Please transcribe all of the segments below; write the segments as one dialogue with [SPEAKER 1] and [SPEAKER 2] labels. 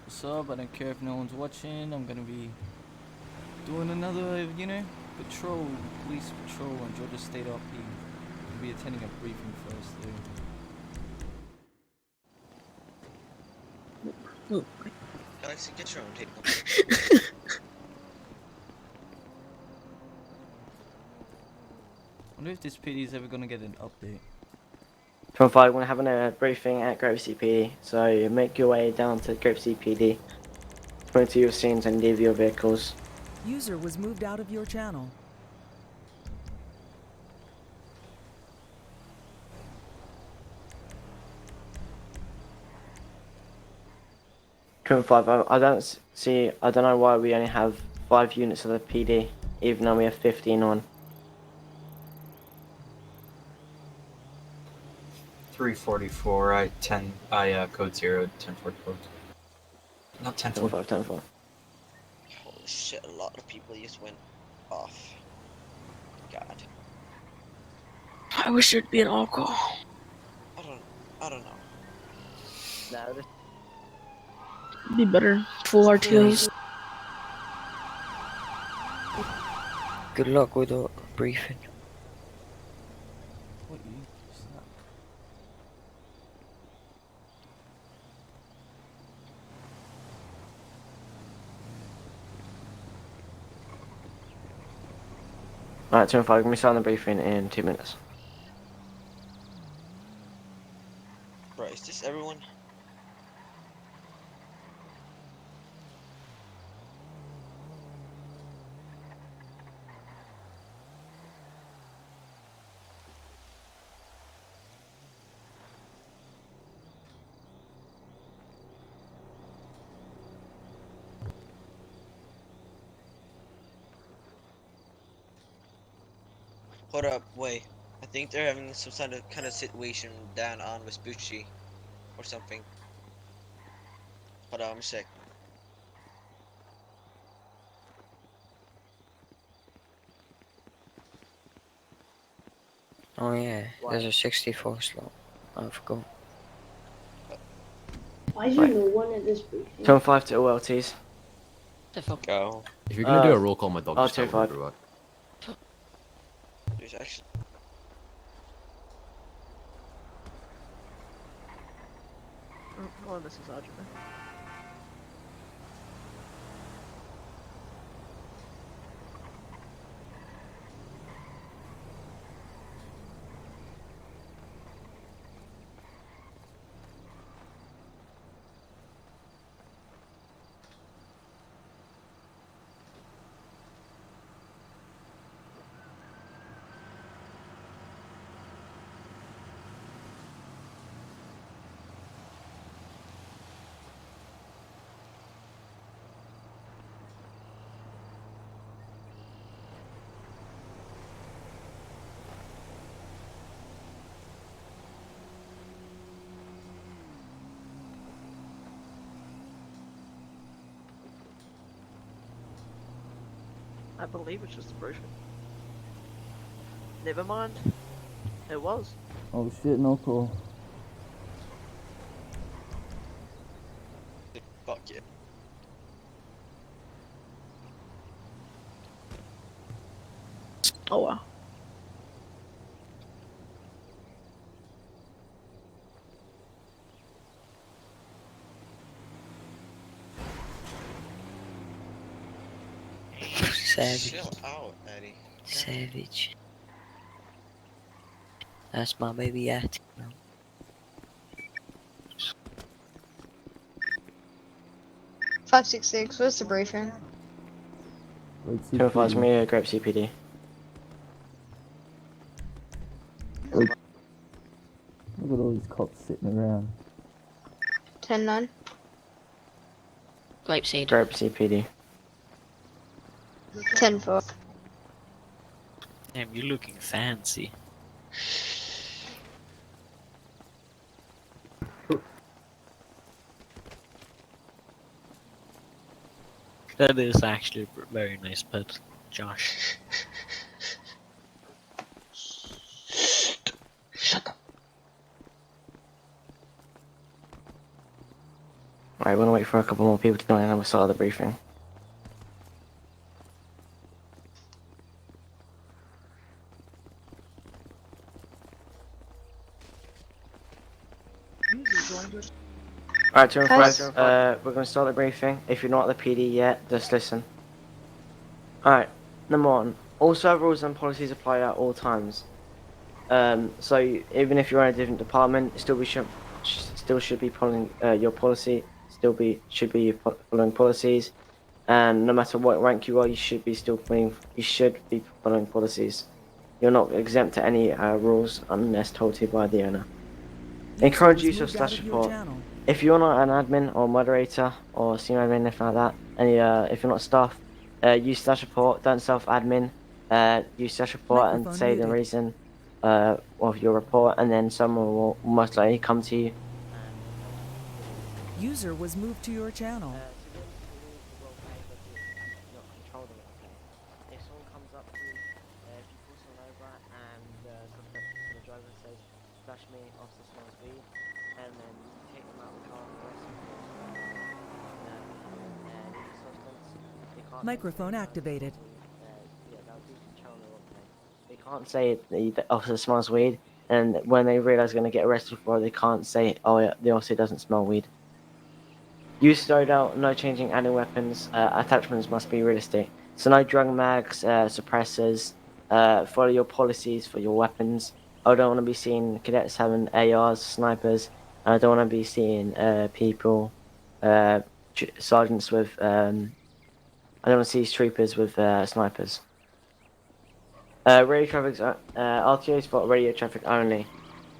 [SPEAKER 1] What's up? I don't care if no one's watching. I'm gonna be doing another, patrol, police patrol on Georgia State RP. I'll be attending a briefing first, though.
[SPEAKER 2] Oh.
[SPEAKER 3] Galaxy, get your own table.
[SPEAKER 1] I wonder if this PD is ever gonna get an update.
[SPEAKER 2] 25, we're having a briefing at Grove CPD, so make your way down to Grove CPD, point to your scenes and leave your vehicles.
[SPEAKER 4] User was moved out of your channel.
[SPEAKER 2] 25, I don't know why we only have 5 units of the PD, even though we have 15 on.
[SPEAKER 5] 344, I code 0, 1044. Not 1044.
[SPEAKER 2] 25, 10-4.
[SPEAKER 3] Holy shit, a lot of people just went off. God.
[SPEAKER 6] I wish there'd be an alcohol.
[SPEAKER 3] I don't know.
[SPEAKER 2] No, this
[SPEAKER 6] It'd be better. Full RTOs.
[SPEAKER 7] Good luck with the briefing.
[SPEAKER 1] What you? Snap.
[SPEAKER 2] Alright, 25, we're going to be starting the briefing in 2 minutes.
[SPEAKER 3] Bro, is this everyone? Hold up, wait. I think they're having some kind of situation down on Vespucci or something. Hold on, let me check.
[SPEAKER 7] Oh yeah, there's a 64 slot. I forgot.
[SPEAKER 8] Why is there no one at this briefing?
[SPEAKER 2] 25 to all LTs.
[SPEAKER 6] The fuck?
[SPEAKER 3] Go.
[SPEAKER 9] If you're gonna do a roll call, my dog just tell
[SPEAKER 2] 25.
[SPEAKER 9] everyone.
[SPEAKER 3] There's actually.
[SPEAKER 10] Hello, this is Audrey. I believe it's just a briefing. Never mind. It was.
[SPEAKER 1] Oh shit, no call.
[SPEAKER 3] Fuck yeah.
[SPEAKER 6] Oh wow.
[SPEAKER 7] Savage.
[SPEAKER 3] Chill out, Eddie.
[SPEAKER 7] Savage. That's my baby at.
[SPEAKER 8] 566, what's the briefing?
[SPEAKER 2] 25 to me at Grove CPD.
[SPEAKER 1] Look at all these cops sitting around.
[SPEAKER 8] 10-9.
[SPEAKER 6] Grape seed.
[SPEAKER 2] Grove CPD.
[SPEAKER 8] 10-4.
[SPEAKER 7] Damn, you're looking fancy. That is actually a very nice pet, Josh.
[SPEAKER 6] Shut up.
[SPEAKER 2] Right, we're gonna wait for a couple more people to join and then we'll start the briefing. Alright, 2 and 5, we're gonna start the briefing. If you're not at the PD yet, just listen. Alright, number 1. All server rules and policies apply at all times. So even if you're in a different department, it still should be following your policy. Should be following policies, and no matter what rank you are, you should be following policies. You're not exempt to any rules unless told to by the owner. Encourage use of slash support. If you're not an admin or moderator or senior admin, anything like that, and if you're not staff, use slash support. Don't self-admin. Use slash support and say the reason of your report, and then someone will most likely come to you.
[SPEAKER 4] User was moved to your channel.
[SPEAKER 2] If someone comes up to you, if you pull someone over and the driver says, "Flash me, officer smells weed," and then you take them out of the car and arrest them for illegal substance, they can't.
[SPEAKER 4] Microphone activated.
[SPEAKER 2] Yeah, that would be control the roleplay. They can't say the officer smells weed, and when they realise they're going to get arrested for it, they can't say, "Oh, yeah, the officer doesn't smell weed." Use loadout, no changing any weapons. Attachments must be realistic. So no drug mags, suppressors. Follow your policies for your weapons. I don't want to be seeing cadets having ARs, snipers. And I don't want to be seeing people, sergeants with. I don't want to see troopers with snipers. Radio traffic. RTOs for radio traffic only.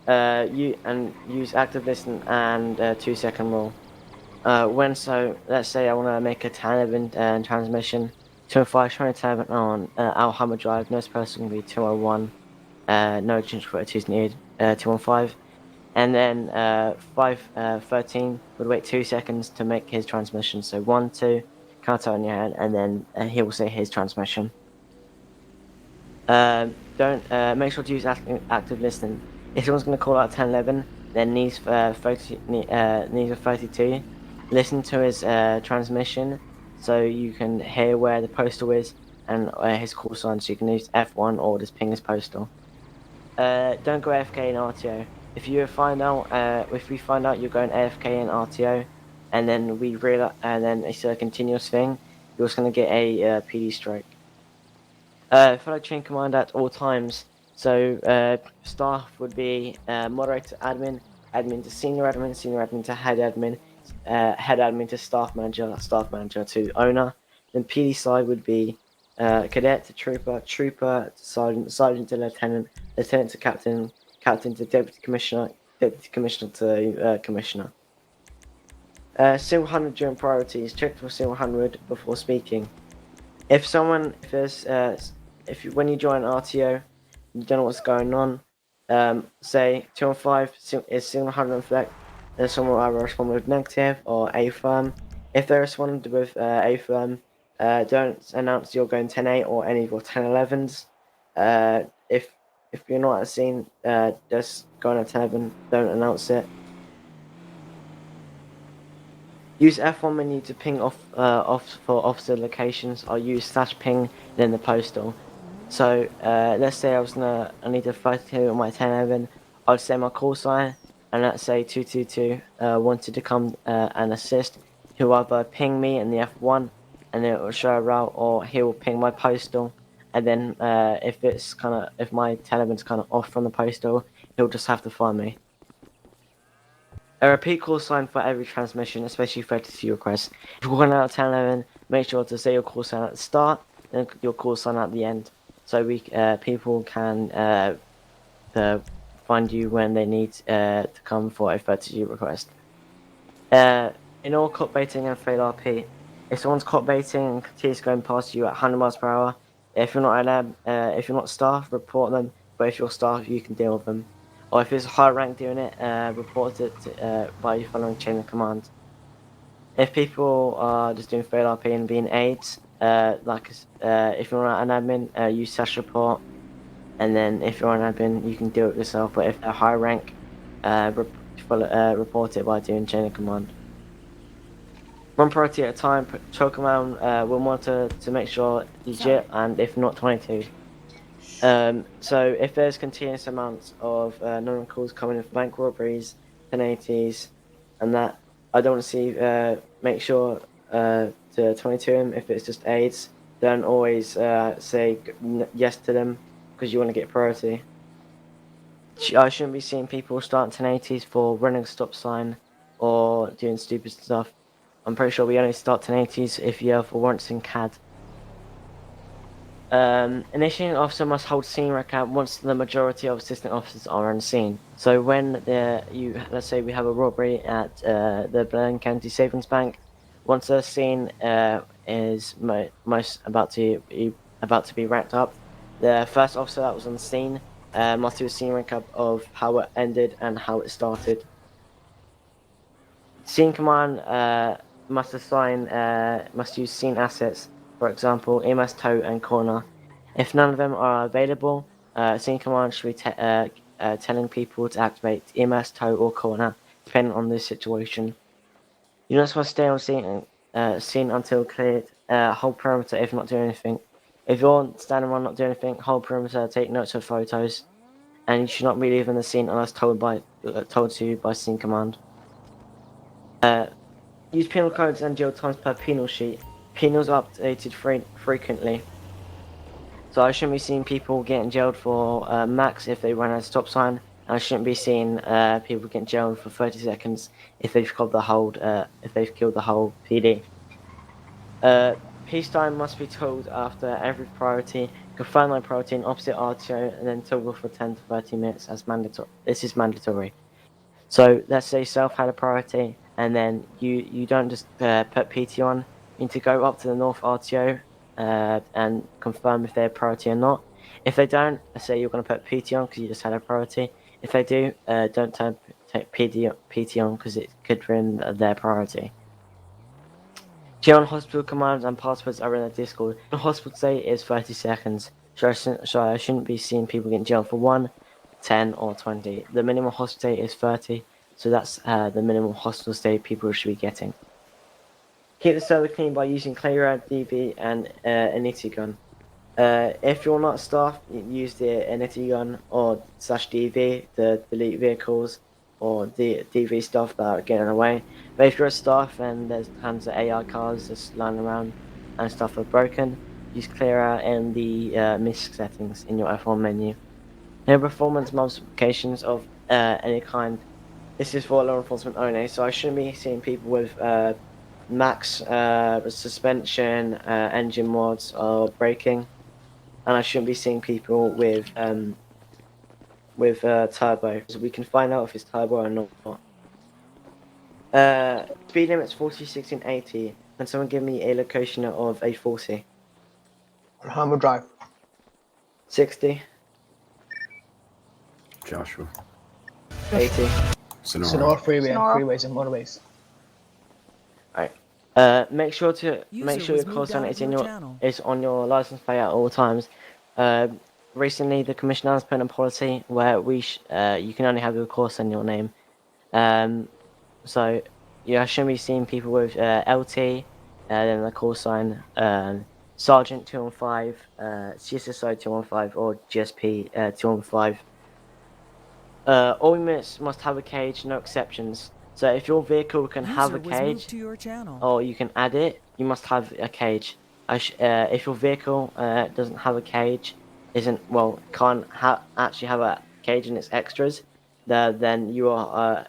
[SPEAKER 2] Use active listen and 2-second rule. Let's say I want to make a 1011 transmission. 205 trying to turn on Alhama Drive. Nearest person will be 201. No change for it is needed. 215. And then 513 would wait 2 seconds to make his transmission. So 1, 2, count out in your head, and then he will say his transmission. Don't make sure to use active listening. If someone's going to call out 1011, then needs a 32. Listen to his transmission so you can hear where the postal is and his call sign, so you can use F1 or just ping his postal. Don't go AFK in RTO. If we find out you're going AFK in RTO, and then it's a continuous thing, you're just going to get a PD strike. Follow chain command at all times. So staff would be moderator, admin to senior admin to head admin to staff manager to owner. Then PD side would be cadet to trooper to sergeant to lieutenant to captain to deputy commissioner to commissioner. Single 100 during priorities. Check for single 100 before speaking. When you join RTO, you don't know what's going on. Say 215 is single 100 effect. Then someone will either respond with negative or FiveM. If they respond with FiveM, don't announce you're going 10-8 or any of your 10-11s. If you're not at a scene, just go on at 10-11. Don't announce it. Use F1 menu to ping off for officer locations, or use /ping then the postal. So let's say I need to 32 on my 1011. I'd say my call sign, and let's say 222 wanted to come and assist. He'll either ping me in the F1, and then it will show a route, or he will ping my postal. And then if my 1011's kind of off from the postal, he'll just have to find me. A repeat call sign for every transmission, especially 32 requests. If you're calling out 1011, make sure to say your call sign at the start and your call sign at the end, so people can find you when they need to come for a 32 request. In all cop baiting and fail RP, if someone's cop baiting and continues going past you at 100 miles per hour, if you're not staff, report them. But if you're staff, you can deal with them. Or if it's a high rank doing it, report it by following chain of command. If people are just doing fail RP and being aides, if you're not an admin, use / report, and then if you're an admin, you can do it yourself. But if they're high rank, report it by doing chain of command. One priority at a time. Choke around. We'll monitor to make sure legit, and if not, 22. So if there's continuous amounts of non calls coming in for bank robberies, 1080s, and that, I don't want to see. Make sure to 22 them. If it's just aids, don't always say yes to them because you want to get priority. I shouldn't be seeing people starting 1080s for running a stop sign or doing stupid stuff. I'm pretty sure we only start 1080s if you have for warrants in CAD. Initiating officer must hold scene recount once the majority of assistant officers are on scene. So when let's say we have a robbery at the Berlin County Savings Bank, once the scene is most about to be wrapped up, the first officer that was on the scene must do a scene recap of how it ended and how it started. Scene command must use scene assets, for example, EMS tow and corner. If none of them are available, scene command should be telling people to activate EMS tow or corner, depending on the situation. You're not supposed to stay on scene until cleared. Hold perimeter if not doing anything. If you're standing around not doing anything, hold perimeter, take notes of photos, and you should not be leaving the scene unless told to you by scene command. Use penal codes and jail times per penal sheet. Penals are updated frequently. So I shouldn't be seeing people getting jailed for max if they run a stop sign. And I shouldn't be seeing people getting jailed for 30 seconds if they've killed the whole PD. Peacetime must be told after every priority. Confirm my priority in opposite RTO and then toggle for 10 to 30 minutes as mandatory. This is mandatory. So let's say self had a priority, and then you don't just put PT on. You need to go up to the North RTO and confirm if they're a priority or not. If they don't, let's say you're going to put PT on because you just had a priority. If they do, don't take PT on because it could ruin their priority. Cheer on hospital commands and passwords are in the Discord. The hospital stay is 30 seconds, so I shouldn't be seeing people getting jailed for 1, 10, or 20. The minimum hospital stay is 30, so that's the minimum hospital stay people should be getting. Keep the server clean by using Clear DV and Initi gun. If you're not staff, use the Initi gun or /DV to delete vehicles or the DV stuff that are getting away. But if you're a staff and there's tons of AI cars just lying around and stuff are broken, use Clear in the MISC settings in your F1 menu. No performance modifications of any kind. This is for law enforcement only, so I shouldn't be seeing people with max suspension, engine mods, or braking, and I shouldn't be seeing people with turbo, so we can find out if it's turbo or not. Speed limit's 40, 60, and 80. Can someone give me a location of a 40?
[SPEAKER 11] Hammer Drive.
[SPEAKER 2] 60.
[SPEAKER 9] Joshua.
[SPEAKER 2] 80.
[SPEAKER 11] Sonora freeway,
[SPEAKER 8] Sonora.
[SPEAKER 11] freeways and motorways.
[SPEAKER 2] Alright. Make sure your call
[SPEAKER 4] moved
[SPEAKER 2] sign
[SPEAKER 4] out
[SPEAKER 2] is
[SPEAKER 4] of your channel.
[SPEAKER 2] on your license plate at all times. Recently, the commissioner has put in a policy where you can only have your call sign in your name. So I shouldn't be seeing people with LT, then the call sign Sergeant 215, CSSO 215, or GSP 215. All units must have a cage, no exceptions. So if your vehicle can have a
[SPEAKER 4] User was moved
[SPEAKER 2] cage,
[SPEAKER 4] to your channel.
[SPEAKER 2] or you can add it, you must have a cage. If your vehicle doesn't have a cage, can't actually have a cage in its extras, then you don't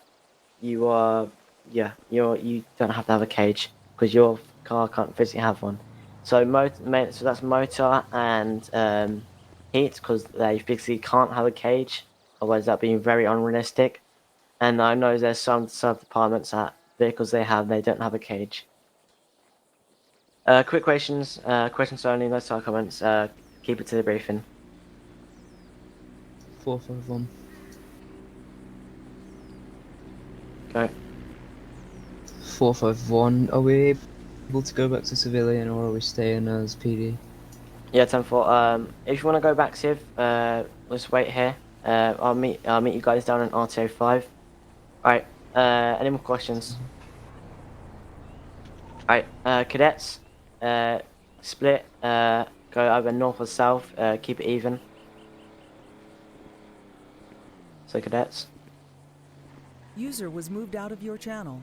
[SPEAKER 2] have to have a cage because your car can't physically have one. So so that's motor and heat because they physically can't have a cage. Otherwise, that'd be very unrealistic. And I know there's some departments that vehicles they don't have a cage. Quick questions only, no side comments. Keep it to the briefing.
[SPEAKER 12] 451.
[SPEAKER 2] Go.
[SPEAKER 12] 451. Are we able to go back to civilian or are we staying as PD?
[SPEAKER 2] Yeah, 10-4. If you want to go back, Civ, let's wait here. I'll meet you guys down in RTO5. Alright, any more questions? Alright, cadets, split, go either north or south, keep it even. So cadets.
[SPEAKER 4] User was moved out of your channel.